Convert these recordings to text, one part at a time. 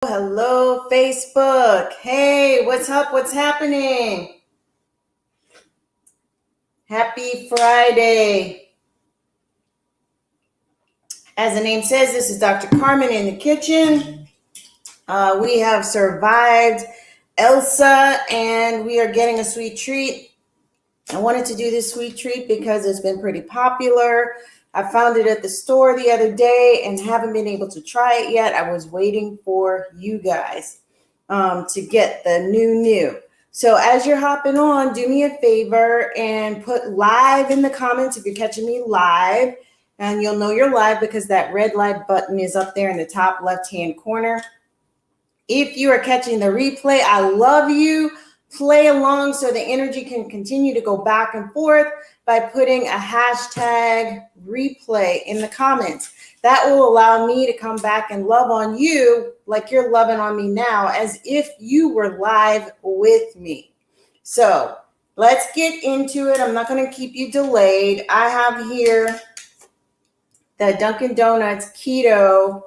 Hello, Facebook. Hey, what's up? What's happening? Happy Friday. As the name says, this is Dr. Carmen in the kitchen. We have survived Elsa and we are getting a sweet treat. I wanted to do this sweet treat because it's been pretty popular. I found it at the store the other day and haven't been able to try it yet. I was waiting for you guys to get the new. So as you're hopping on, do me a favor and put live in the comments if you're catching me live. And you'll know you're live because that red live button is up there in the top left-hand corner. If you are catching the replay, I love you. Play along so the energy can continue to go back and forth by putting a hashtag replay in the comments. That will allow me to come back and love on you like you're loving on me now, as if you were live with me. So let's get into it. I'm not going to keep you delayed. I have here the Dunkin' Donuts keto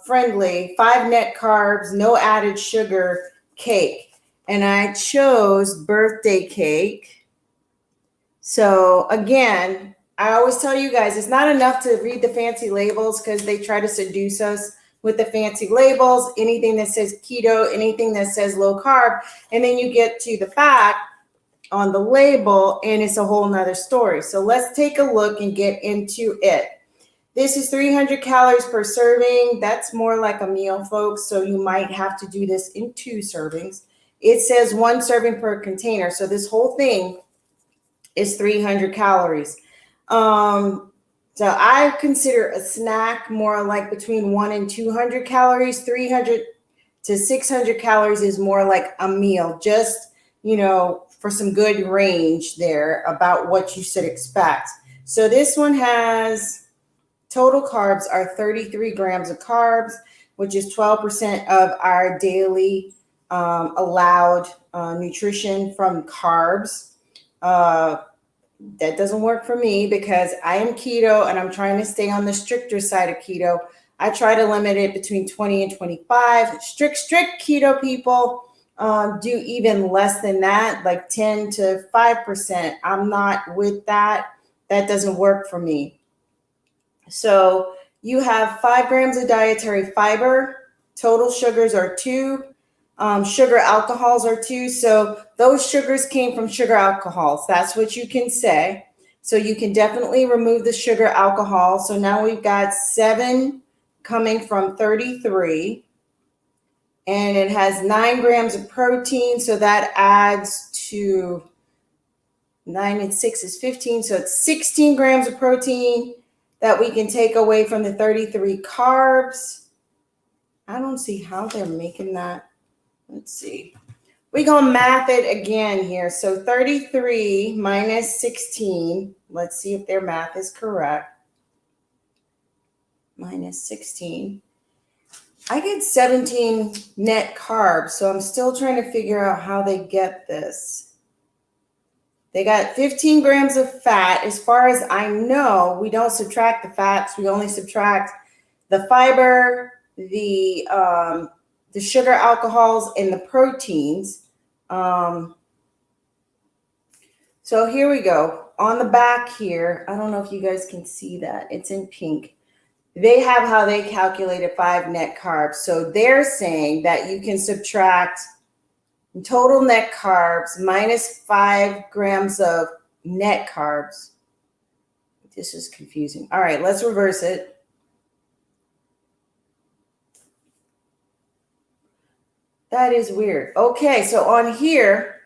friendly 5 net carbs, no added sugar cake. And I chose birthday cake. So again, I always tell you guys, it's not enough to read the fancy labels because they try to seduce us with the fancy labels, anything that says keto, anything that says low carb. And then you get to the back on the label and it's a whole nother story. So let's take a look and get into it. This is 300 calories per serving. That's more like a meal, folks. So you might have to do this in 2 servings. It says 1 serving per container. So this whole thing is 300 calories. So I consider a snack more like between 1 and 200 calories. 300 to 600 calories is more like a meal, just, for some good range there about what you should expect. So this one has total carbs are 33 grams of carbs, which is 12% of our daily allowed nutrition from carbs. That doesn't work for me because I am keto and I'm trying to stay on the stricter side of keto. I try to limit it between 20 and 25. Strict keto people do even less than that, like 10 to 5%. I'm not with that. That doesn't work for me. So you have 5 grams of dietary fiber. Total sugars are 2. Sugar alcohols are 2. So those sugars came from sugar alcohols. That's what you can say. So you can definitely remove the sugar alcohol. So now we've got 7 coming from 33. And it has 9 grams of protein. So that adds to 9 and 6 is 15. So it's 16 grams of protein that we can take away from the 33 carbs. I don't see how they're making that. Let's see. We're going to math it again here. So 33 minus 16. Let's see if their math is correct. Minus 16. I get 17 net carbs, so I'm still trying to figure out how they get this. They got 15 grams of fat. As far as I know, we don't subtract the fats. We only subtract the fiber, the sugar alcohols, and the proteins. So here we go. On the back here, I don't know if you guys can see that. It's in pink. They have how they calculated 5 net carbs. So they're saying that you can subtract total net carbs minus 5 grams of net carbs. This is confusing. All right, let's reverse it. That is weird. Okay, so on here,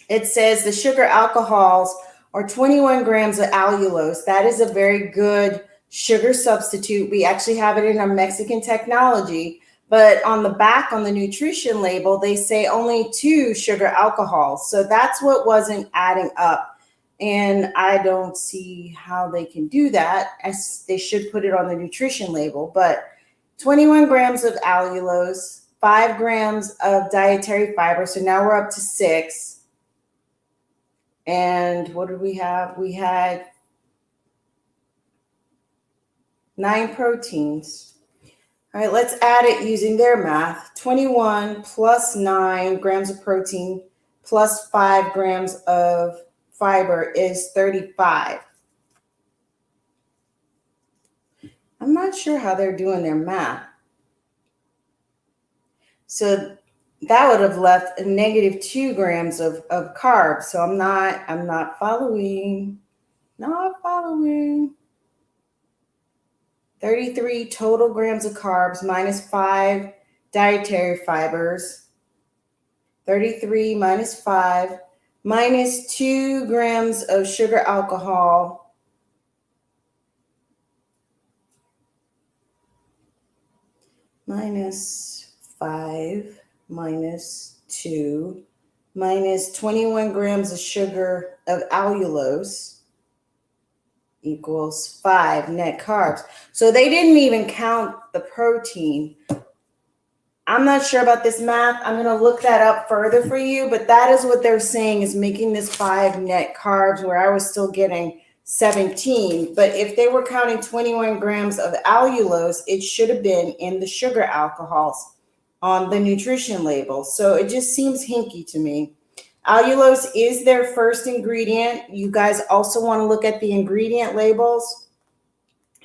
it says the sugar alcohols are 21 grams of allulose. That is a very good sugar substitute. We actually have it in our Mexican technology. But on the back, on the nutrition label, they say only 2 sugar alcohols. So that's what wasn't adding up. And I don't see how they can do that, as they should put it on the nutrition label. But 21 grams of allulose, 5 grams of dietary fiber. So now we're up to 6. And what did we have? We had 9 proteins. All right, let's add it using their math. 21 plus 9 grams of protein plus 5 grams of fiber is 35. I'm not sure how they're doing their math. So that would have left a negative 2 grams of carbs. So I'm not following. Not following. 33 total grams of carbs minus 5 dietary fibers. 33 minus 5 minus 2 grams of sugar alcohol minus 5 minus 2 minus 21 grams of sugar of allulose equals 5 net carbs. So they didn't even count the protein. I'm not sure about this math. I'm going to look that up further for you, but that is what they're saying is making this 5 net carbs where I was still getting 17. But if they were counting 21 grams of allulose, it should have been in the sugar alcohols on the nutrition label. So it just seems hinky to me. Allulose is their first ingredient. You guys also want to look at the ingredient labels.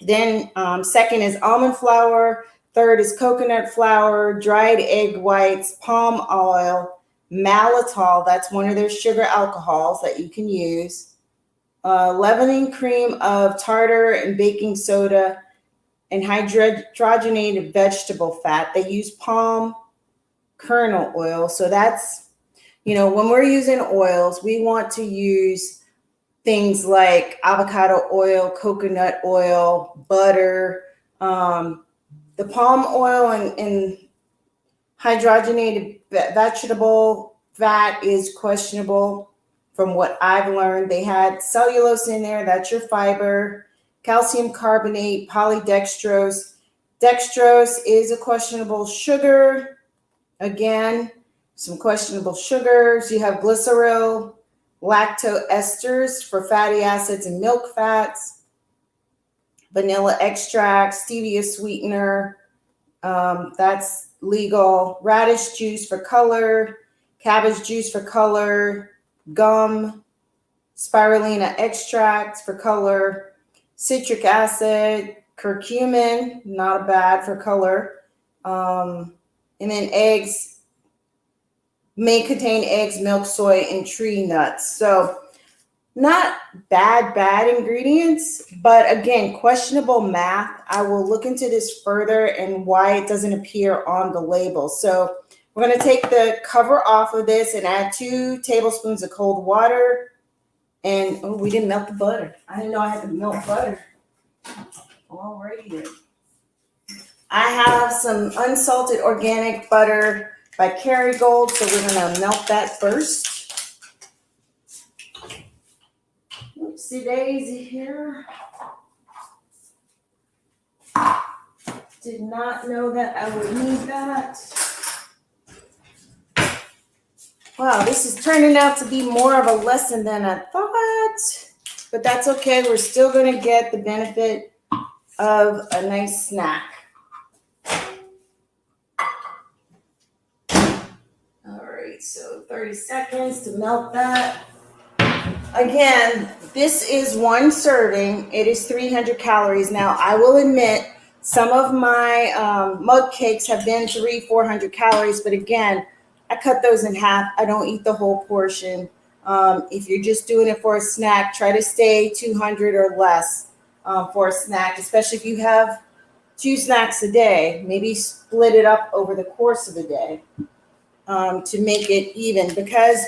Then second is almond flour. Third is coconut flour, dried egg whites, palm oil, maltitol. That's one of their sugar alcohols that you can use. Leavening cream of tartar and baking soda and hydrogenated vegetable fat. They use palm kernel oil. So that's, when we're using oils, we want to use things like avocado oil, coconut oil, butter. The palm oil and hydrogenated vegetable fat is questionable from what I've learned. They had cellulose in there. That's your fiber. Calcium carbonate, polydextrose. Dextrose is a questionable sugar. Again, some questionable sugars. You have glycerol, lactoesters for fatty acids and milk fats. Vanilla extract, stevia sweetener, that's legal. Radish juice for color, cabbage juice for color, gum, spirulina extract for color, citric acid, curcumin, not bad for color. And then eggs may contain eggs, milk, soy, and tree nuts. So not bad ingredients, but again, questionable math. I will look into this further and why it doesn't appear on the label. So we're going to take the cover off of this and add 2 tablespoons of cold water. And we didn't melt the butter. I didn't know I had to melt butter. Alrighty then. I have some unsalted organic butter by Kerrygold, so we're going to melt that first. Oopsie daisy here. Did not know that I would need that. Wow, this is turning out to be more of a lesson than I thought, but that's okay. We're still going to get the benefit of a nice snack. All right, so 30 seconds to melt that. Again, this is 1 serving. It is 300 calories. Now, I will admit some of my mug cakes have been 400 calories, but again, I cut those in half. I don't eat the whole portion. If you're just doing it for a snack, try to stay 200 or less for a snack, especially if you have 2 snacks a day. Maybe split it up over the course of the day to make it even, because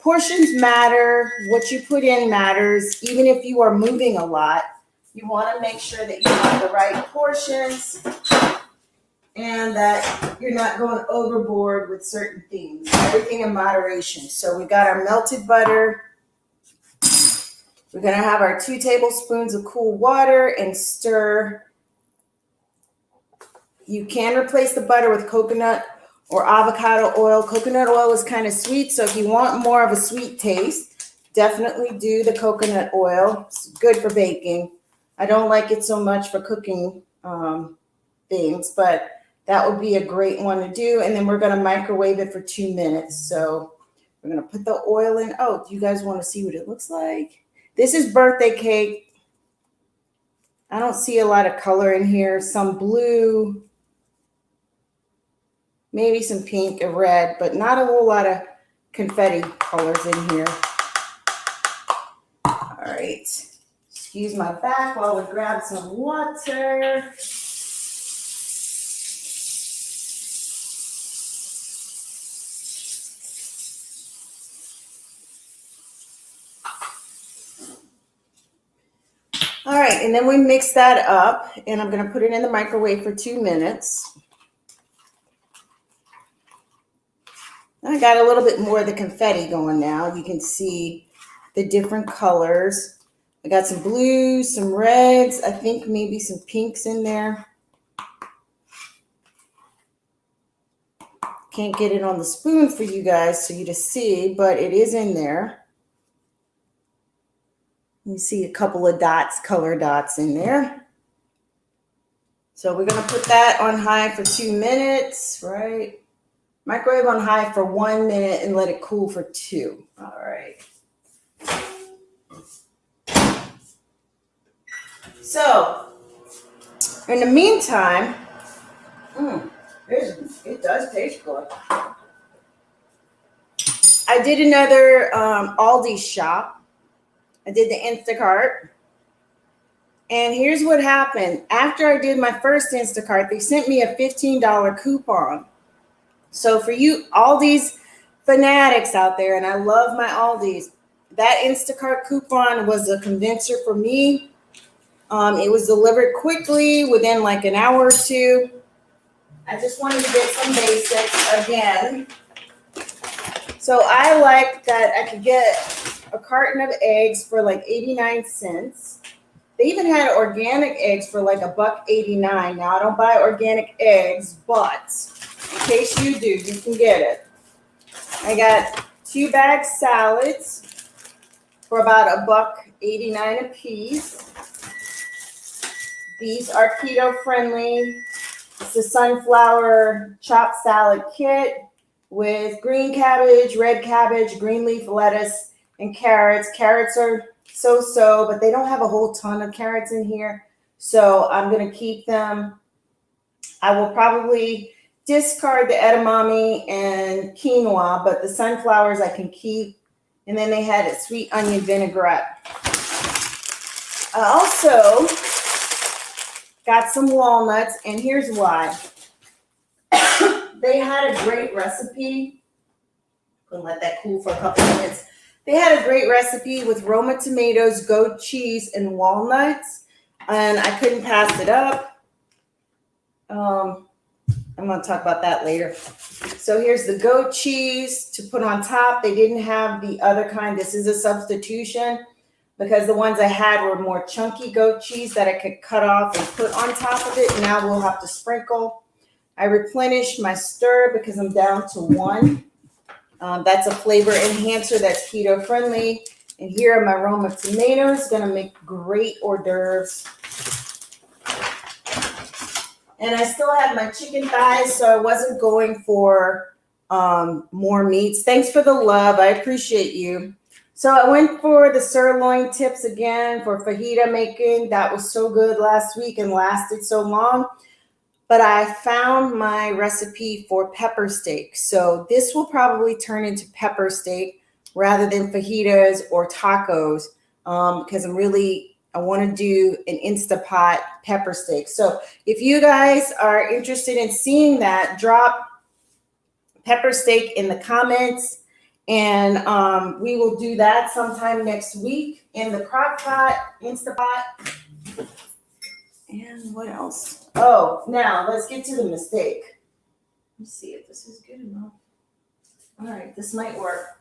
portions matter. What you put in matters. Even if you are moving a lot, you want to make sure that you have the right portions and that you're not going overboard with certain things. Everything in moderation. So we got our melted butter. We're going to have our 2 tablespoons of cool water and stir. You can replace the butter with coconut or avocado oil. Coconut oil is kind of sweet, so if you want more of a sweet taste, definitely do the coconut oil. It's good for baking. I don't like it so much for cooking things, but That would be a great one to do. And then we're going to microwave it for 2 minutes. So we're going to put the oil in. Oh, do you guys want to see what it looks like? This is birthday cake. I don't see a lot of color in here. Some blue, maybe some pink and red, but not a whole lot of confetti colors in here. All right. Excuse my back while we grab some water. All right, and then we mix that up, and I'm going to put it in the microwave for 2 minutes. I got a little bit more of the confetti going now. You can see the different colors. I got some blues, some reds, I think maybe some pinks in there. Can't get it on the spoon for you guys so you to see, but it is in there. You see a couple of dots, color dots in there. So we're going to put that on high for 2 minutes, right? Microwave on high for 1 minute and let it cool for 2. All right. So in the meantime, it does taste good. I did another Aldi shop. I did the Instacart. And here's what happened. After I did my first Instacart, they sent me a $15 coupon. So for you Aldi's fanatics out there, and I love my Aldi's, that Instacart coupon was a convincer for me. It was delivered quickly within like an hour or 2. I just wanted to get some basics again. So I liked that I could get a carton of eggs for like 89 cents. They even had organic eggs for like $1.89. Now I don't buy organic eggs, but in case you do, you can get it. I got 2 bag salads for about $1.89 a piece. These are keto friendly. It's a sunflower chopped salad kit with green cabbage, red cabbage, green leaf lettuce, and carrots. Carrots are so-so, but they don't have a whole ton of carrots in here. So I'm going to keep them. I will probably discard the edamame and quinoa, but the sunflowers I can keep. And then they had a sweet onion vinaigrette. I also got some walnuts, and here's why. They had a great recipe. Gonna let that cool for a couple minutes. They had a great recipe with Roma tomatoes, goat cheese, and walnuts, and I couldn't pass it up. I'm going to talk about that later. So here's the goat cheese to put on top. They didn't have the other kind. This is a substitution because the ones I had were more chunky goat cheese that I could cut off and put on top of it. Now we'll have to sprinkle. I replenished my stir because I'm down to 1. That's a flavor enhancer that's keto friendly. And here are my Roma tomatoes. Going to make great hors d'oeuvres. And I still have my chicken thighs, so I wasn't going for more meats. Thanks for the love. I appreciate you. So I went for the sirloin tips again for fajita making. That was so good last week and lasted so long. But I found my recipe for pepper steak. So this will probably turn into pepper steak rather than fajitas or tacos because I want to do an Instapot pepper steak. So if you guys are interested in seeing that, drop pepper steak in the comments, and we will do that sometime next week in the crock pot, Instapot. And what else? Oh, now let's get to the mistake. Let's see if this is good enough. All right, this might work.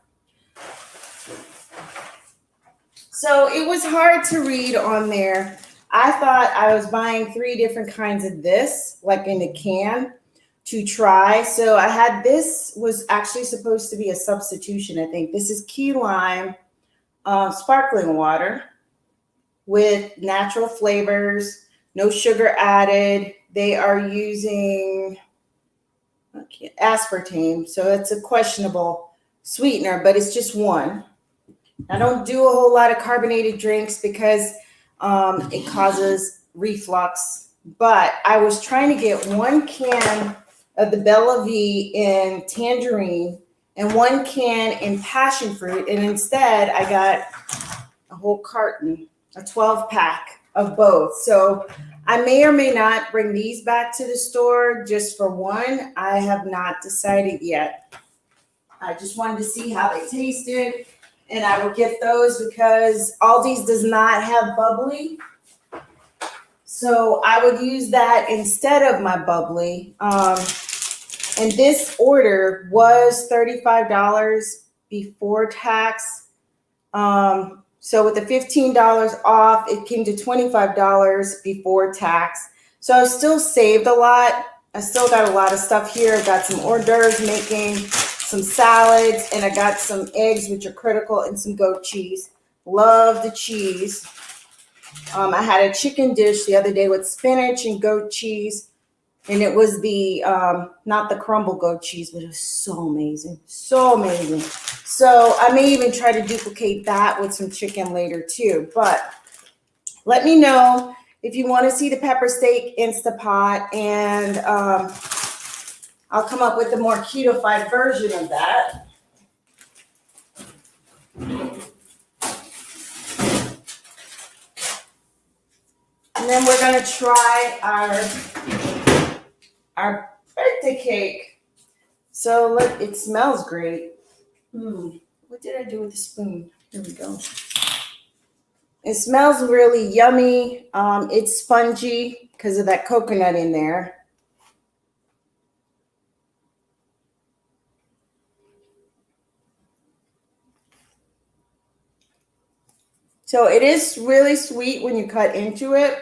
So it was hard to read on there. I thought I was buying 3 different kinds of this, like in a can, to try. So I had this was actually supposed to be a substitution, I think. This is key lime sparkling water with natural flavors, no sugar added. They are using aspartame. So it's a questionable sweetener, but it's just one. I don't do a whole lot of carbonated drinks because it causes reflux. But I was trying to get 1 can of the Bella V in tangerine and 1 can in passion fruit. And instead, I got a whole carton, a 12-pack of both. So I may or may not bring these back to the store just for one. I have not decided yet. I just wanted to see how they tasted, and I will get those because Aldi's does not have bubbly. So I would use that instead of my bubbly. And this order was $35 before tax. So with the $15 off, it came to $25 before tax. So I still saved a lot. I still got a lot of stuff here. I got some hors d'oeuvres making, some salads, and I got some eggs, which are critical, and some goat cheese. Love the cheese. I had a chicken dish the other day with spinach and goat cheese. And it was the, not the crumble goat cheese, but it was so amazing. So amazing. So I may even try to duplicate that with some chicken later too. But let me know if you want to see the pepper steak Instapot. And I'll come up with a more keto-fied version of that. And then we're going to try our birthday cake. So look, it smells great. What did I do with the spoon? Here we go. It smells really yummy. It's spongy because of that coconut in there. So it is really sweet when you cut into it.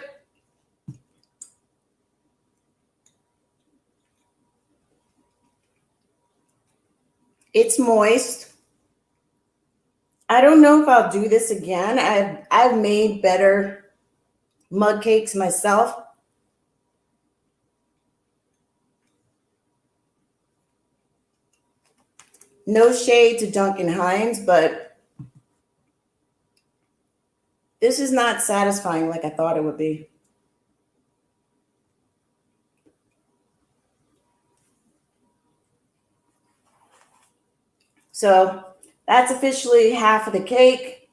It's moist. I don't know if I'll do this again. I've made better mug cakes myself. No shade to Duncan Hines, but this is not satisfying like I thought it would be. So that's officially half of the cake.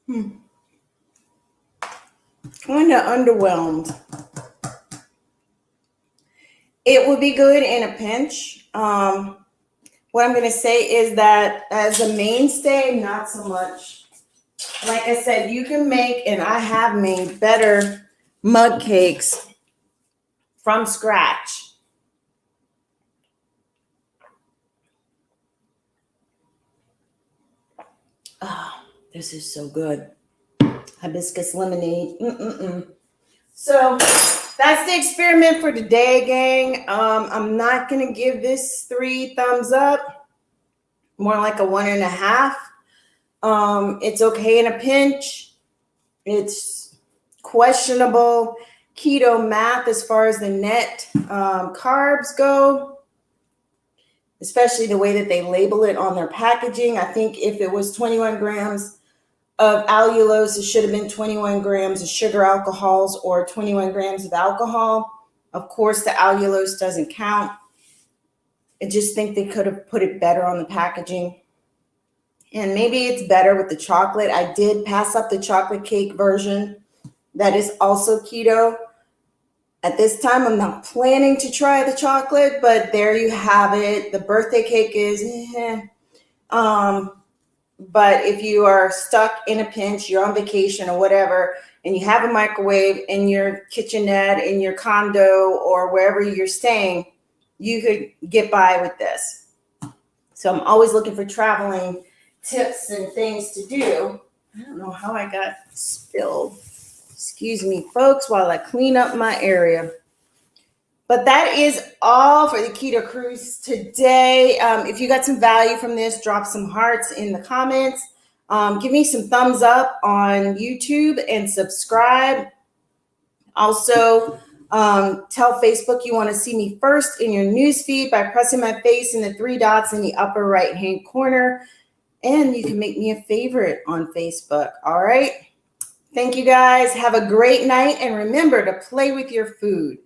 Kind of underwhelmed. It would be good in a pinch. What I'm going to say is that as a mainstay, not so much. Like I said, you can make, and I have made better mug cakes from scratch. Oh, this is so good. Hibiscus lemonade. So that's the experiment for today, gang. I'm not going to give this 3 thumbs up. More like a 1.5. It's okay in a pinch. It's questionable keto math as far as the net carbs go, especially the way that they label it on their packaging. I think if it was 21 grams of allulose, it should have been 21 grams of sugar alcohols or 21 grams of alcohol. Of course, the allulose doesn't count. I just think they could have put it better on the packaging. And maybe it's better with the chocolate. I did pass up the chocolate cake version that is also keto. At this time, I'm not planning to try the chocolate, but there you have it. The birthday cake is, but if you are stuck in a pinch, you're on vacation or whatever, and you have a microwave in your kitchenette, in your condo, or wherever you're staying, you could get by with this. So I'm always looking for traveling tips and things to do. I don't know how I got spilled. Excuse me, folks, while I clean up my area. But that is all for the Keto Cruise today. If you got some value from this, drop some hearts in the comments. Give me some thumbs up on YouTube and subscribe. Also, tell Facebook you want to see me first in your newsfeed by pressing my face in the 3 dots in the upper right-hand corner. And you can make me a favorite on Facebook. All right. Thank you guys. Have a great night. And remember to play with your food.